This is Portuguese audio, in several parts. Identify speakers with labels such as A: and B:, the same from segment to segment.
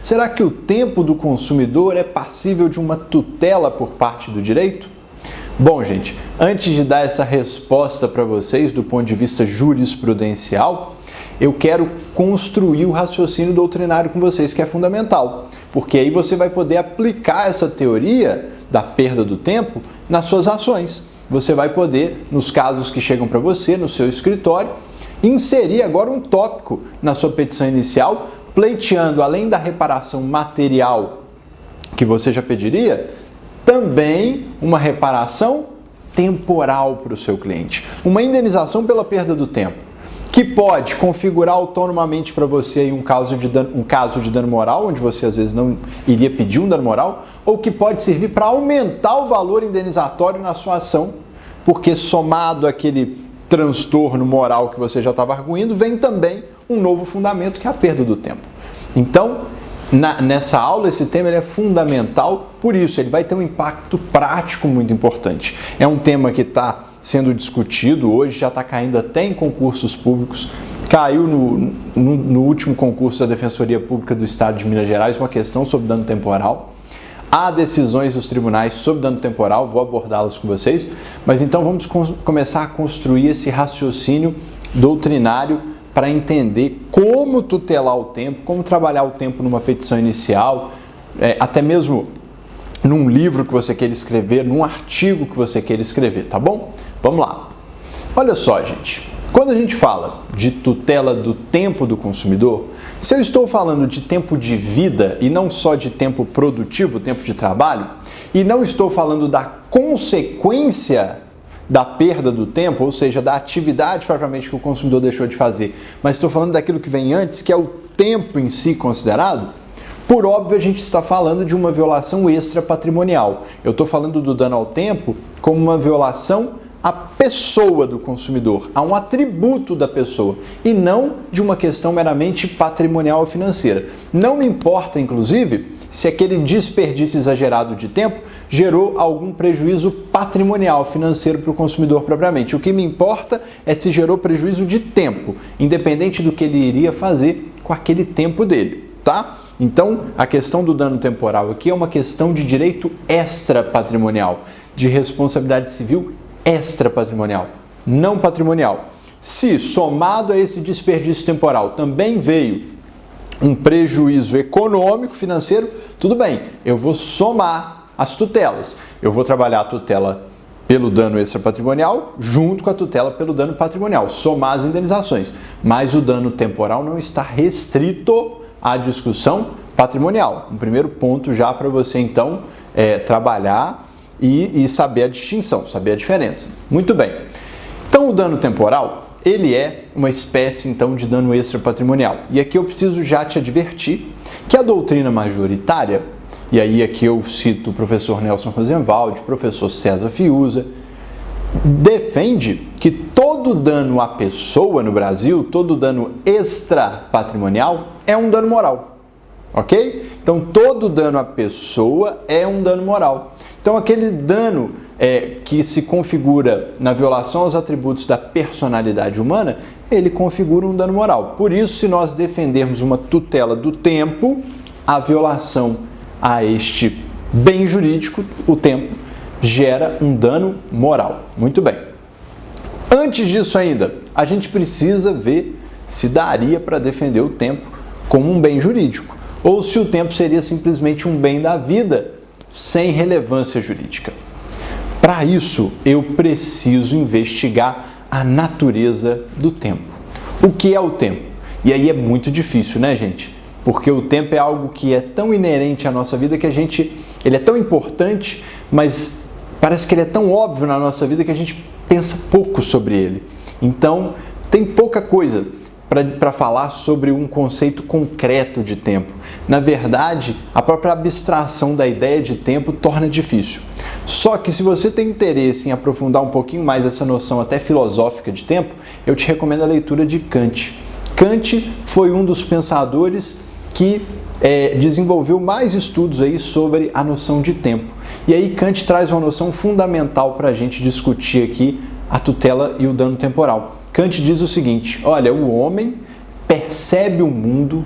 A: será que o tempo do consumidor é passível de uma tutela por parte do direito? Bom, gente, antes de dar essa resposta para vocês do ponto de vista jurisprudencial, eu quero construir o raciocínio doutrinário com vocês, que é fundamental, porque aí você vai poder aplicar essa teoria da perda do tempo nas suas ações. Você vai poder, nos casos que chegam para você, no seu escritório, inserir agora um tópico na sua petição inicial, pleiteando, além da reparação material que você já pediria, também uma reparação temporal para o seu cliente, uma indenização pela perda do tempo, que pode configurar autonomamente para você aí um caso de dano moral, onde você às vezes não iria pedir um dano moral, ou que pode servir para aumentar o valor indenizatório na sua ação, porque somado àquele transtorno moral que você já estava arguindo, vem também um novo fundamento, que é a perda do tempo. Então, nessa aula, esse tema ele é fundamental, por isso ele vai ter um impacto prático muito importante. É um tema que está sendo discutido hoje, já está caindo até em concursos públicos, caiu no último concurso da Defensoria Pública do Estado de Minas Gerais uma questão sobre dano temporal. Há decisões dos tribunais sobre dano temporal, vou abordá-las com vocês, mas então vamos começar a construir esse raciocínio doutrinário para entender como tutelar o tempo, como trabalhar o tempo numa petição inicial, até mesmo num livro que você queira escrever, num artigo que você queira escrever, tá bom? Vamos lá. Olha só, gente, quando a gente fala de tutela do tempo do consumidor, se eu estou falando de tempo de vida e não só de tempo produtivo, tempo de trabalho, e não estou falando da consequência da perda do tempo, ou seja, da atividade propriamente que o consumidor deixou de fazer, mas estou falando daquilo que vem antes, que é o tempo em si considerado, por óbvio a gente está falando de uma violação extrapatrimonial. Eu estou falando do dano ao tempo como uma violação à pessoa do consumidor, a um atributo da pessoa, e não de uma questão meramente patrimonial ou financeira. Não me importa, inclusive, se aquele desperdício exagerado de tempo gerou algum prejuízo patrimonial, financeiro para o consumidor propriamente. O que me importa é se gerou prejuízo de tempo, independente do que ele iria fazer com aquele tempo dele, tá? Então, a questão do dano temporal aqui é uma questão de direito extrapatrimonial, de responsabilidade civil extrapatrimonial, não patrimonial. Se, somado a esse desperdício temporal, também veio um prejuízo econômico, financeiro, tudo bem, eu vou somar as tutelas. Eu vou trabalhar a tutela pelo dano extrapatrimonial junto com a tutela pelo dano patrimonial, somar as indenizações. Mas o dano temporal não está restrito à discussão patrimonial. Um primeiro ponto já para você, então, trabalhar e saber a distinção, saber a diferença. Muito bem. Então, o dano temporal, ele é uma espécie, então, de dano extrapatrimonial. E aqui eu preciso já te advertir que a doutrina majoritária, e aí aqui eu cito o professor Nelson Rosenwald, o professor César Fiuza, defende que todo dano à pessoa no Brasil, todo dano extrapatrimonial é um dano moral, ok? Então, todo dano à pessoa é um dano moral. Então, aquele dano que se configura na violação aos atributos da personalidade humana, ele configura um dano moral. Por isso, se nós defendermos uma tutela do tempo, a violação a este bem jurídico, o tempo, gera um dano moral. Muito bem. Antes disso ainda, a gente precisa ver se daria para defender o tempo como um bem jurídico, ou se o tempo seria simplesmente um bem da vida, sem relevância jurídica. Para isso, eu preciso investigar a natureza do tempo. O que é o tempo? E aí é muito difícil, né, gente? Porque o tempo é algo que é tão inerente à nossa vida que ele é tão importante, mas parece que ele é tão óbvio na nossa vida que a gente pensa pouco sobre ele. Então, tem pouca coisa para falar sobre um conceito concreto de tempo. Na verdade, a própria abstração da ideia de tempo torna difícil. Só que se você tem interesse em aprofundar um pouquinho mais essa noção até filosófica de tempo, eu te recomendo a leitura de Kant. Kant foi um dos pensadores que desenvolveu mais estudos aí sobre a noção de tempo. E aí Kant traz uma noção fundamental para a gente discutir aqui a tutela e o dano temporal. Kant diz o seguinte: olha, o homem percebe o mundo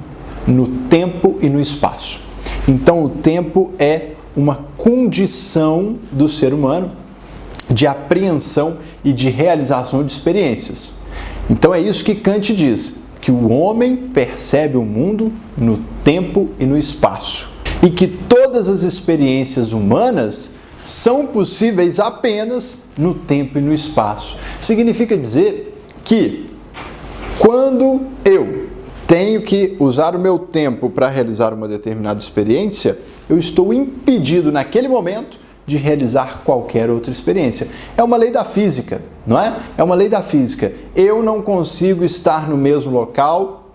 A: no tempo e no espaço. Então, o tempo é uma condição do ser humano de apreensão e de realização de experiências. Então, é isso que Kant diz, que o homem percebe o mundo no tempo e no espaço. E que todas as experiências humanas são possíveis apenas no tempo e no espaço. Significa dizer que quando eu tenho que usar o meu tempo para realizar uma determinada experiência, eu estou impedido naquele momento de realizar qualquer outra experiência. É uma lei da física, não é? É uma lei da física. Eu não consigo estar no mesmo local,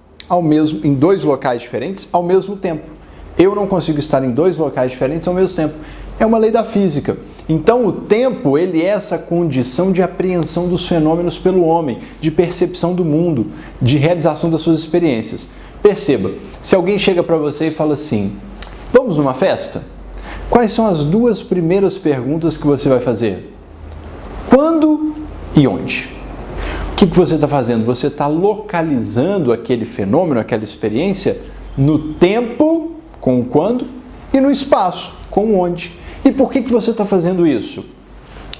A: em dois locais diferentes ao mesmo tempo. Eu não consigo estar em dois locais diferentes ao mesmo tempo. É uma lei da física. Então, o tempo, ele é essa condição de apreensão dos fenômenos pelo homem, de percepção do mundo, de realização das suas experiências. Perceba, se alguém chega para você e fala assim, vamos numa festa? Quais são as duas primeiras perguntas que você vai fazer? Quando e onde? O que você está fazendo? Você está localizando aquele fenômeno, aquela experiência, no tempo, com o quando, e no espaço, com o onde. E por que você está fazendo isso?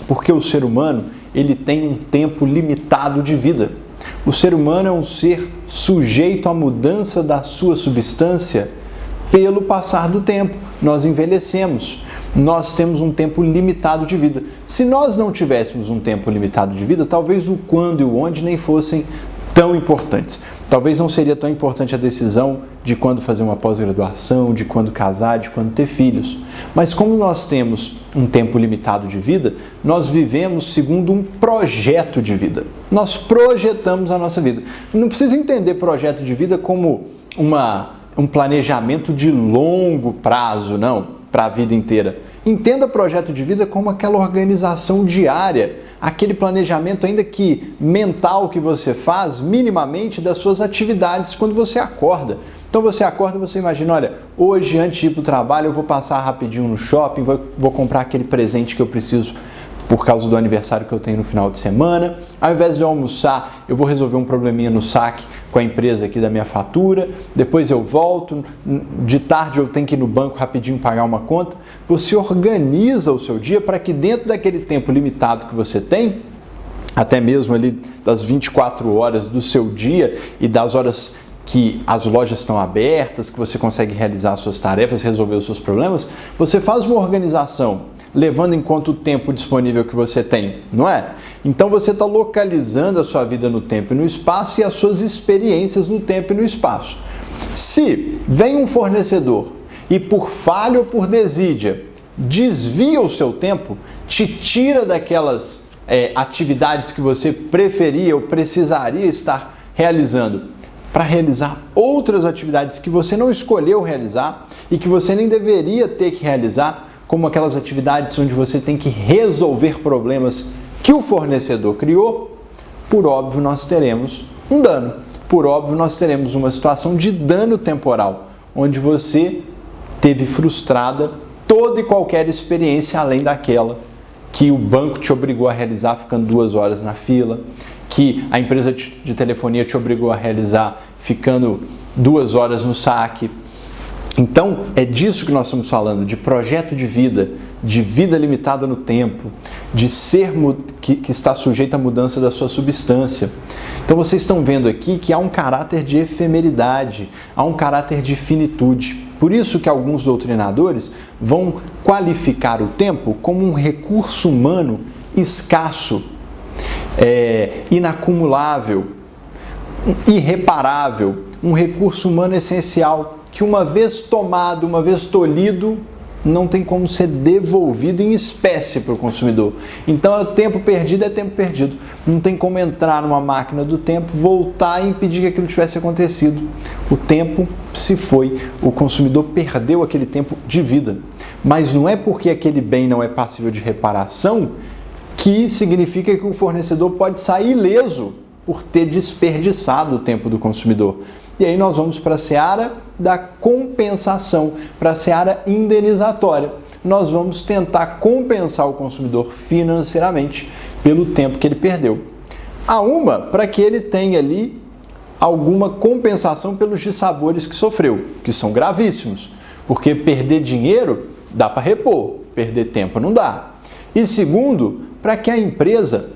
A: Porque o ser humano, ele tem um tempo limitado de vida. O ser humano é um ser sujeito à mudança da sua substância pelo passar do tempo. Nós envelhecemos. Nós temos um tempo limitado de vida. Se nós não tivéssemos um tempo limitado de vida, talvez o quando e o onde nem fossem tão importantes. Talvez não seria tão importante a decisão de quando fazer uma pós-graduação, de quando casar, de quando ter filhos. Mas como nós temos um tempo limitado de vida, nós vivemos segundo um projeto de vida. Nós projetamos a nossa vida. Não precisa entender projeto de vida como um planejamento de longo prazo, não, para a vida inteira. Entenda projeto de vida como aquela organização diária, aquele planejamento ainda que mental que você faz minimamente das suas atividades quando você acorda. Então você acorda e você imagina, olha, hoje antes de ir para o trabalho eu vou passar rapidinho no shopping, vou comprar aquele presente que eu preciso por causa do aniversário que eu tenho no final de semana. Ao invés de eu almoçar, eu vou resolver um probleminha no saque com a empresa aqui da minha fatura. Depois eu volto. De tarde eu tenho que ir no banco rapidinho pagar uma conta. Você organiza o seu dia para que dentro daquele tempo limitado que você tem, até mesmo ali das 24 horas do seu dia e das horas que as lojas estão abertas, que você consegue realizar as suas tarefas, resolver os seus problemas, você faz uma organização levando em conta o tempo disponível que você tem, não é? Então você está localizando a sua vida no tempo e no espaço e as suas experiências no tempo e no espaço. Se vem um fornecedor e por falha ou por desídia desvia o seu tempo, te tira daquelas atividades que você preferia ou precisaria estar realizando para realizar outras atividades que você não escolheu realizar e que você nem deveria ter que realizar, como aquelas atividades onde você tem que resolver problemas que o fornecedor criou, por óbvio nós teremos um dano. Por óbvio nós teremos uma situação de dano temporal, onde você teve frustrada toda e qualquer experiência além daquela que o banco te obrigou a realizar ficando 2 horas na fila, que a empresa de telefonia te obrigou a realizar ficando 2 horas no saque. Então, é disso que nós estamos falando, de projeto de vida limitada no tempo, de ser que está sujeito à mudança da sua substância. Então, vocês estão vendo aqui que há um caráter de efemeridade, há um caráter de finitude. Por isso que alguns doutrinadores vão qualificar o tempo como um recurso humano escasso, inacumulável, irreparável, um recurso humano essencial, que uma vez tomado, uma vez tolhido, não tem como ser devolvido em espécie para o consumidor. Então, tempo perdido é tempo perdido. Não tem como entrar numa máquina do tempo, voltar e impedir que aquilo tivesse acontecido. O tempo se foi, o consumidor perdeu aquele tempo de vida. Mas não é porque aquele bem não é passível de reparação que significa que o fornecedor pode sair ileso por ter desperdiçado o tempo do consumidor. E aí nós vamos para a seara da compensação, para a seara indenizatória. Nós vamos tentar compensar o consumidor financeiramente pelo tempo que ele perdeu. Há uma para que ele tenha ali alguma compensação pelos dissabores que sofreu, que são gravíssimos, porque perder dinheiro dá para repor, perder tempo não dá. E segundo, para que a empresa,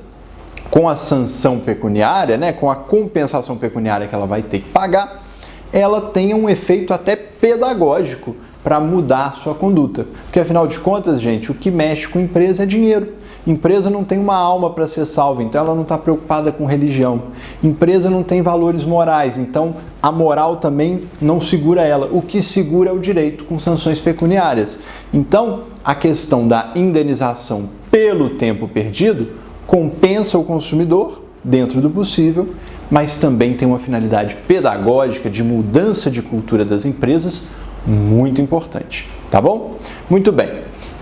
A: com a sanção pecuniária, né, com a compensação pecuniária que ela vai ter que pagar, ela tenha um efeito até pedagógico para mudar a sua conduta. Porque afinal de contas, gente, o que mexe com a empresa é dinheiro. Empresa não tem uma alma para ser salva, então ela não está preocupada com religião. Empresa não tem valores morais, então a moral também não segura ela. O que segura é o direito com sanções pecuniárias. Então, a questão da indenização pelo tempo perdido compensa o consumidor dentro do possível, mas também tem uma finalidade pedagógica de mudança de cultura das empresas muito importante, tá bom? Muito bem.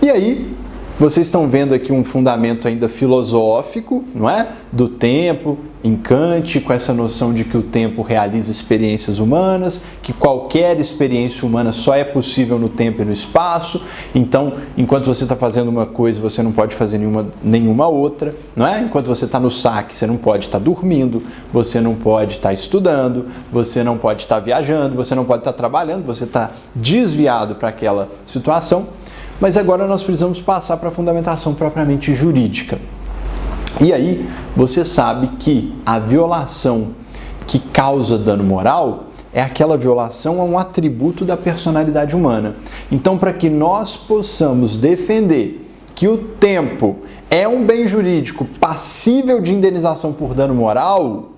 A: E aí, vocês estão vendo aqui um fundamento ainda filosófico, não é? Do tempo, em Kant, com essa noção de que o tempo realiza experiências humanas, que qualquer experiência humana só é possível no tempo e no espaço. Então, enquanto você está fazendo uma coisa, você não pode fazer nenhuma outra, não é? Enquanto você está no saque, você não pode estar dormindo, você não pode estar estudando, você não pode estar viajando, você não pode estar trabalhando, você está desviado para aquela situação. Mas agora nós precisamos passar para a fundamentação propriamente jurídica. E aí, você sabe que a violação que causa dano moral é aquela violação a um atributo da personalidade humana. Então, para que nós possamos defender que o tempo é um bem jurídico passível de indenização por dano moral,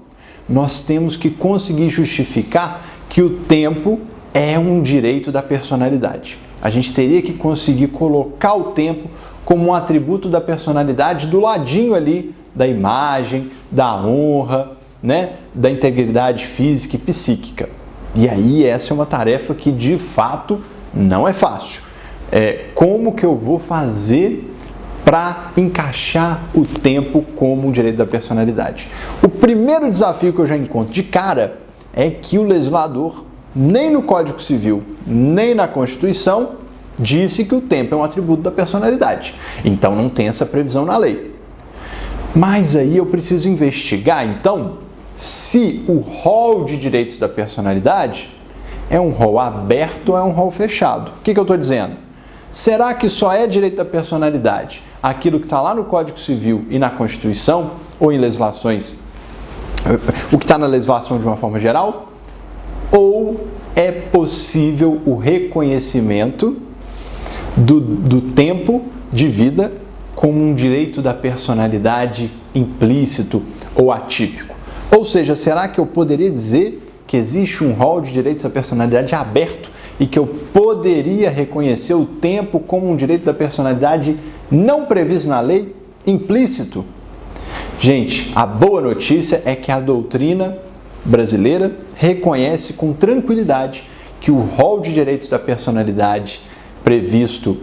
A: nós temos que conseguir justificar que o tempo é um direito da personalidade. A gente teria que conseguir colocar o tempo como um atributo da personalidade do ladinho ali da imagem, da honra, né, da integridade física e psíquica. E aí essa é uma tarefa que de fato não é fácil. Como que eu vou fazer para encaixar o tempo como um direito da personalidade? O primeiro desafio que eu já encontro de cara é que o legislador nem no Código Civil, nem na Constituição, disse que o tempo é um atributo da personalidade. Então não tem essa previsão na lei. Mas aí eu preciso investigar, então, se o rol de direitos da personalidade é um rol aberto ou é um rol fechado. O que eu estou dizendo? Será que só é direito da personalidade aquilo que está lá no Código Civil e na Constituição, ou em legislações, o que está na legislação de uma forma geral? Ou é possível o reconhecimento do tempo de vida como um direito da personalidade implícito ou atípico? Ou seja, será que eu poderia dizer que existe um rol de direitos da personalidade aberto e que eu poderia reconhecer o tempo como um direito da personalidade não previsto na lei, implícito? Gente, a boa notícia é que a doutrina brasileira reconhece com tranquilidade que o rol de direitos da personalidade previsto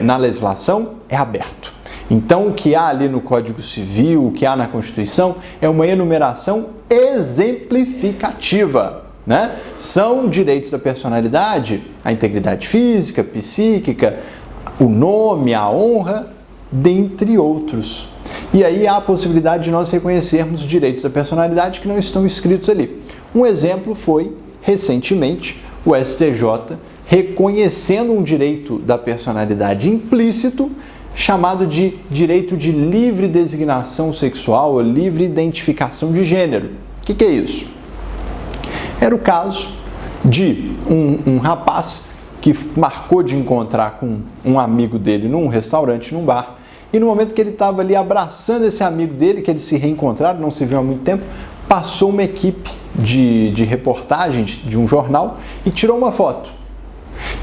A: na legislação é aberto. Então, o que há ali no Código Civil, o que há na Constituição, é uma enumeração exemplificativa, né? São direitos da personalidade, a integridade física, psíquica, o nome, a honra, dentre outros. E aí há a possibilidade de nós reconhecermos os direitos da personalidade que não estão escritos ali. Um exemplo foi, recentemente, o STJ reconhecendo um direito da personalidade implícito chamado de direito de livre designação sexual ou livre identificação de gênero. O que é isso? Era o caso de um rapaz que marcou de encontrar com um amigo dele num restaurante, num bar, e no momento que ele estava ali abraçando esse amigo dele, que eles se reencontraram, não se viu há muito tempo, passou uma equipe de reportagem de um jornal e tirou uma foto.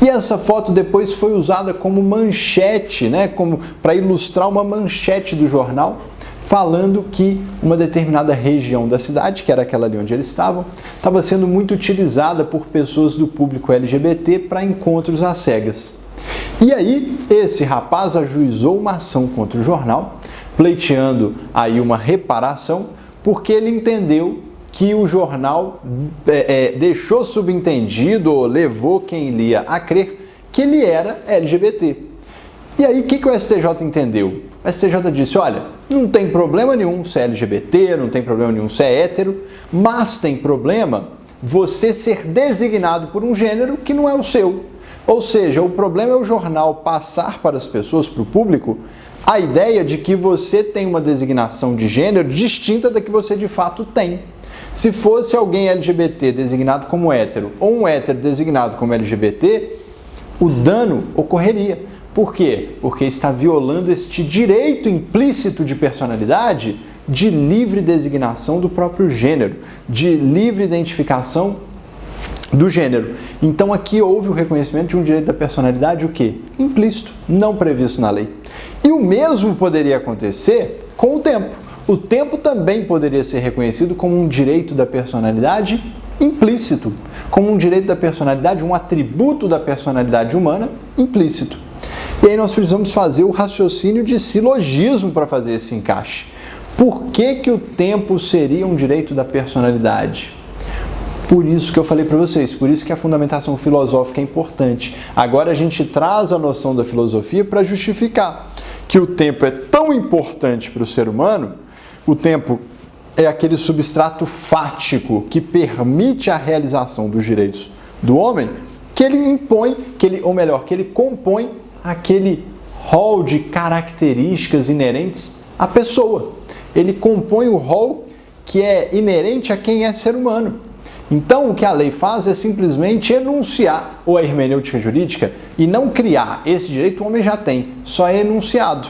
A: E essa foto depois foi usada como manchete, né, como para ilustrar uma manchete do jornal, falando que uma determinada região da cidade, que era aquela ali onde eles estavam, estava sendo muito utilizada por pessoas do público LGBT para encontros às cegas. E aí, esse rapaz ajuizou uma ação contra o jornal, pleiteando aí uma reparação, porque ele entendeu que o jornal deixou subentendido ou levou quem lia a crer que ele era LGBT. E aí, o que o STJ entendeu? O STJ disse, olha, Não tem problema nenhum ser LGBT, não tem problema nenhum ser hétero, mas tem problema você ser designado por um gênero que não é o seu. Ou seja, o problema é o jornal passar para as pessoas, para o público, a ideia de que você tem uma designação de gênero distinta da que você de fato tem. Se fosse alguém LGBT designado como hétero ou um hétero designado como LGBT, o dano ocorreria. Por quê? Porque está violando este direito implícito de personalidade de livre designação do próprio gênero, de livre identificação do gênero. Então aqui houve o reconhecimento de um direito da personalidade, o quê? Implícito, não previsto na lei. E o mesmo poderia acontecer com o tempo. O tempo também poderia ser reconhecido como um direito da personalidade implícito, como um direito da personalidade, um atributo da personalidade humana implícito. E aí nós precisamos fazer o raciocínio de silogismo para fazer esse encaixe. Por que o tempo seria um direito da personalidade? Por isso que eu falei para vocês, por isso que a fundamentação filosófica é importante. Agora a gente traz a noção da filosofia para justificar que o tempo é tão importante para o ser humano, o tempo é aquele substrato fático que permite a realização dos direitos do homem, que ele impõe, que ele compõe aquele rol de características inerentes à pessoa. Ele compõe o rol que é inerente a quem é ser humano. Então, o que a lei faz é simplesmente enunciar, ou a hermenêutica jurídica, e não criar. Esse direito o homem já tem, só é enunciado.